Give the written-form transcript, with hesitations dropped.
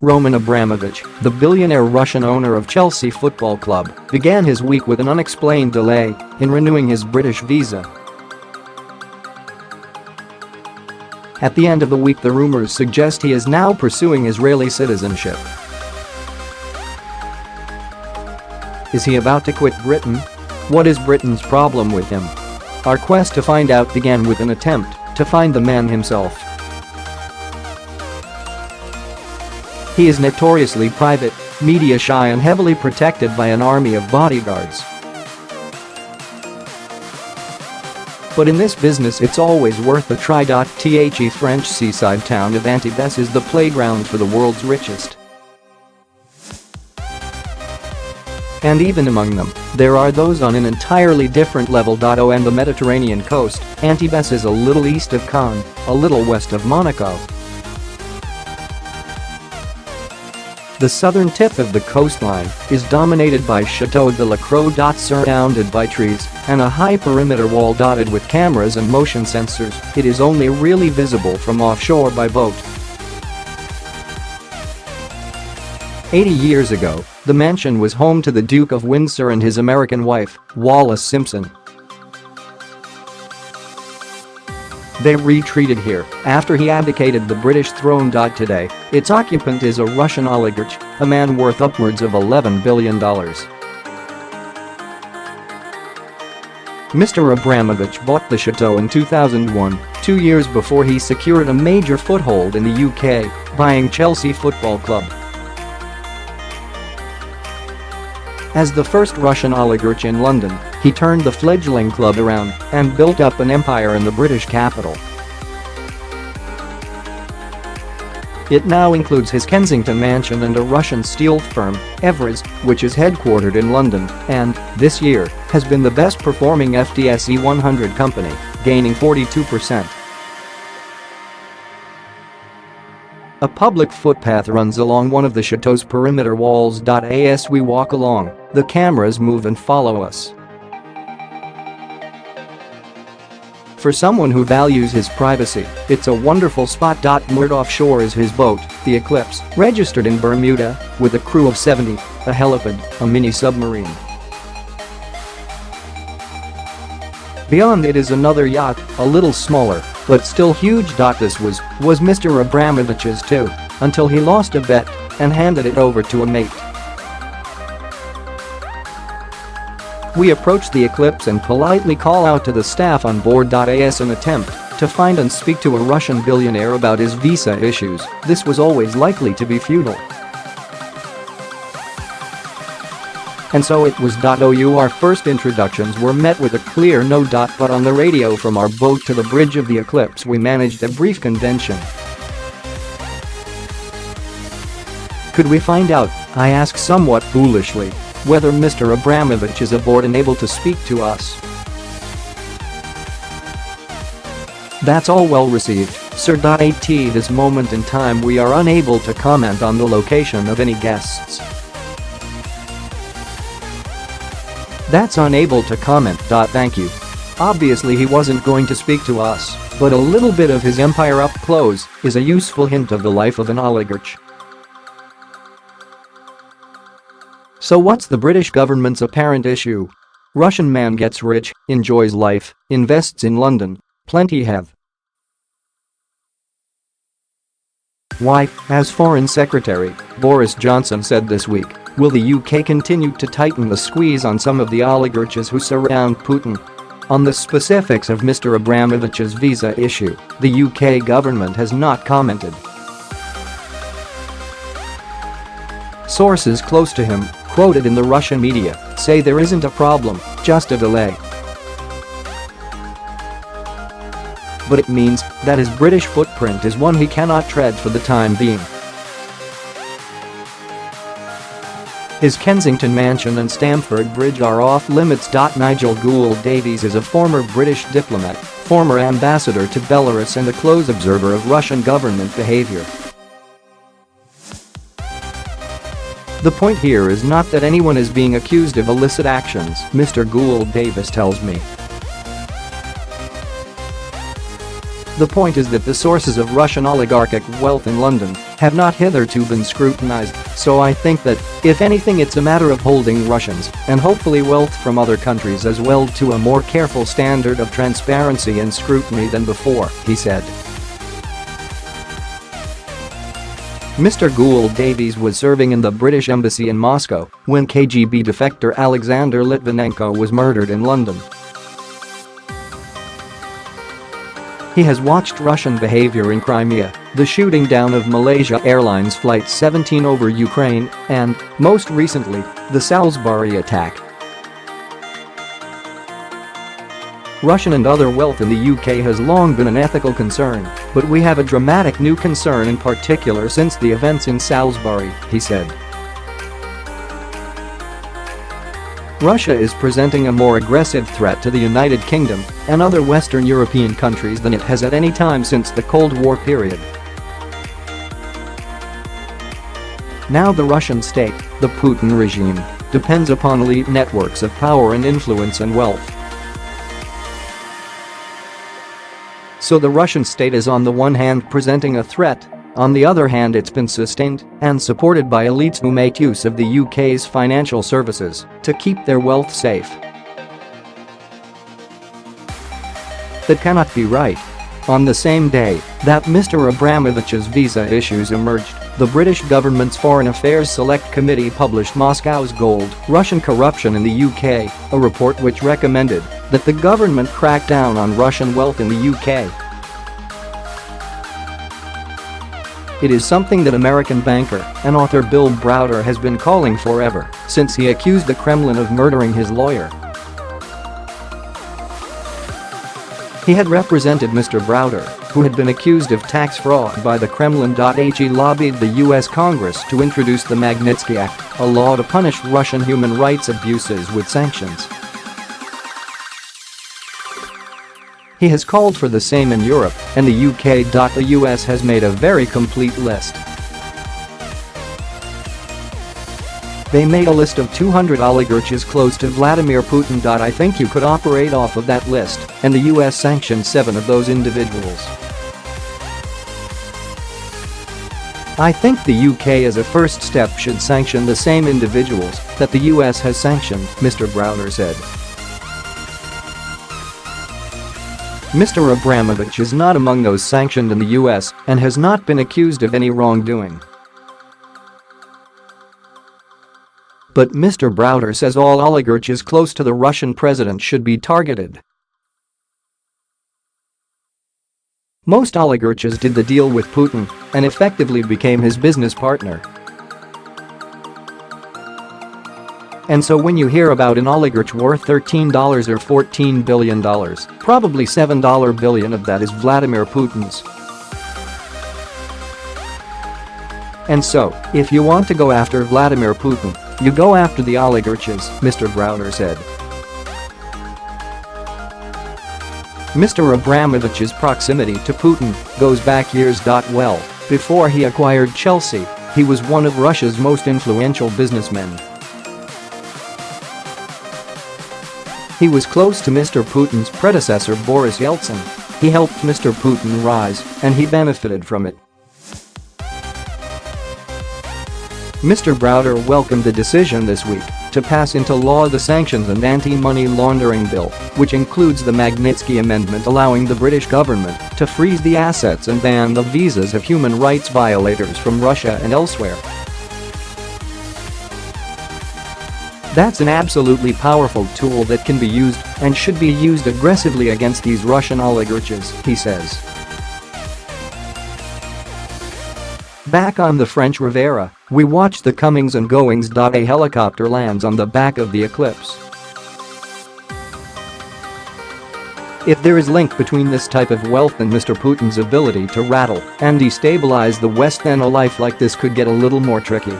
Roman Abramovich, the billionaire Russian owner of Chelsea Football Club, began his week with an unexplained delay in renewing his British visa. At the end of the week, the rumors suggest he is now pursuing Israeli citizenship. Is he about to quit Britain? What is Britain's problem with him? Our quest to find out began with an attempt to find the man himself. He is notoriously private, media-shy and heavily protected by an army of bodyguards. But in this business it's always worth a try. The French seaside town of Antibes is the playground for the world's richest. And even among them, there are those on an entirely different level. On the Mediterranean coast, Antibes is a little east of Cannes, a little west of Monaco. The southern tip of the coastline is dominated by Château de la Croix. Surrounded by trees and a high perimeter wall dotted with cameras and motion sensors, it is only really visible from offshore by boat. 80 years ago, the mansion was home to the Duke of Windsor and his American wife, Wallis Simpson. They retreated here after he abdicated the British throne. Today, its occupant is a Russian oligarch, a man worth upwards of $11 billion. Mr. Abramovich bought the chateau in 2001, 2 years before he secured a major foothold in the UK, buying Chelsea Football Club. As the first Russian oligarch in London, he turned the fledgling club around and built up an empire in the British capital. It now includes his Kensington mansion and a Russian steel firm, Evraz, which is headquartered in London and, this year, has been the best performing FTSE 100 company, gaining 42%. A public footpath runs along one of the chateau's perimeter walls. As we walk along, the cameras move and follow us. For someone who values his privacy, it's a wonderful spot. Moored offshore is his boat, the Eclipse, registered in Bermuda, with a crew of 70, a helipad, a mini-submarine. Beyond it is another yacht, a little smaller, but still huge. This was Mr. Abramovich's too, until he lost a bet and handed it over to a mate. We approach the Eclipse and politely call out to the staff on board. As an attempt to find and speak to a Russian billionaire about his visa issues, this was always likely to be futile. And so it was. Our first introductions were met with a clear no. But on the radio from our boat to the bridge of the Eclipse we managed a brief convention. Could we find out, I asked somewhat foolishly, whether Mr. Abramovich is aboard and able to speak to us? That's all well received, sir. At this moment in time we are unable to comment on the location of any guests. That's unable to comment. Thank you. Obviously he wasn't going to speak to us, but a little bit of his empire up close is a useful hint of the life of an oligarch. So what's the British government's apparent issue? Russian man gets rich, enjoys life, invests in London. Plenty have. Why, as Foreign Secretary, Boris Johnson said this week, will the UK continue to tighten the squeeze on some of the oligarchs who surround Putin? On the specifics of Mr. Abramovich's visa issue, the UK government has not commented. Sources close to him, quoted in the Russian media, say there isn't a problem, just a delay. But it means that his British footprint is one he cannot tread for the time being. His Kensington mansion and Stamford Bridge are off limits. Nigel Gould-Davies is a former British diplomat, former ambassador to Belarus and a close observer of Russian government behavior. The point here is not that anyone is being accused of illicit actions, Mr. Gould-Davies tells me. The point is that the sources of Russian oligarchic wealth in London have not hitherto been scrutinized, so I think that, if anything, it's a matter of holding Russians, and hopefully wealth from other countries as well, to a more careful standard of transparency and scrutiny than before, he said. Mr. Gould Davies was serving in the British Embassy in Moscow when KGB defector Alexander Litvinenko was murdered in London. He has watched Russian behavior in Crimea, the shooting down of Malaysia Airlines Flight 17 over Ukraine, and, most recently, the Salisbury attack. Russian and other wealth in the UK has long been an ethical concern, but we have a dramatic new concern in particular since the events in Salisbury, he said. Russia is presenting a more aggressive threat to the United Kingdom and other Western European countries than it has at any time since the Cold War period. Now the Russian state, the Putin regime, depends upon elite networks of power and influence and wealth. So the Russian state is on the one hand presenting a threat, on the other hand it's been sustained and supported by elites who make use of the UK's financial services to keep their wealth safe. That cannot be right. On the same day that Mr. Abramovich's visa issues emerged, the British government's Foreign Affairs Select Committee published Moscow's Gold, Russian Corruption in the UK, a report which recommended that the government crack down on Russian wealth in the UK. It is something that American banker and author Bill Browder has been calling for ever since he accused the Kremlin of murdering his lawyer. He had represented Mr. Browder, who had been accused of tax fraud by the Kremlin. He lobbied the U.S. Congress to introduce the Magnitsky Act, a law to punish Russian human rights abuses with sanctions. He has called for the same in Europe and the UK. The US has made a very complete list. They made a list of 200 oligarchs close to Vladimir Putin. I think you could operate off of that list, and the US sanctioned 7 of those individuals. I think the UK as a first step should sanction the same individuals that the US has sanctioned, Mr. Browder said. Mr. Abramovich is not among those sanctioned in the US and has not been accused of any wrongdoing. But Mr. Browder says all oligarchs close to the Russian president should be targeted. Most oligarchs did the deal with Putin and effectively became his business partner. And so when you hear about an oligarch worth $13 or $14 billion, probably $7 billion of that is Vladimir Putin's. And so, if you want to go after Vladimir Putin, you go after the oligarchs, Mr. Browder said. Mr. Abramovich's proximity to Putin goes back years. Well, before he acquired Chelsea, he was one of Russia's most influential businessmen. He was close to Mr. Putin's predecessor Boris Yeltsin. He helped Mr. Putin rise, and he benefited from it. Mr. Browder welcomed the decision this week to pass into law the Sanctions and Anti-Money Laundering Bill, which includes the Magnitsky Amendment allowing the British government to freeze the assets and ban the visas of human rights violators from Russia and elsewhere. That's an absolutely powerful tool that can be used and should be used aggressively against these Russian oligarchs, he says. Back on the French Riviera, we watch the comings and goings. A helicopter lands on the back of the Eclipse. If there is link between this type of wealth and Mr. Putin's ability to rattle and destabilize the West, then a life like this could get a little more tricky.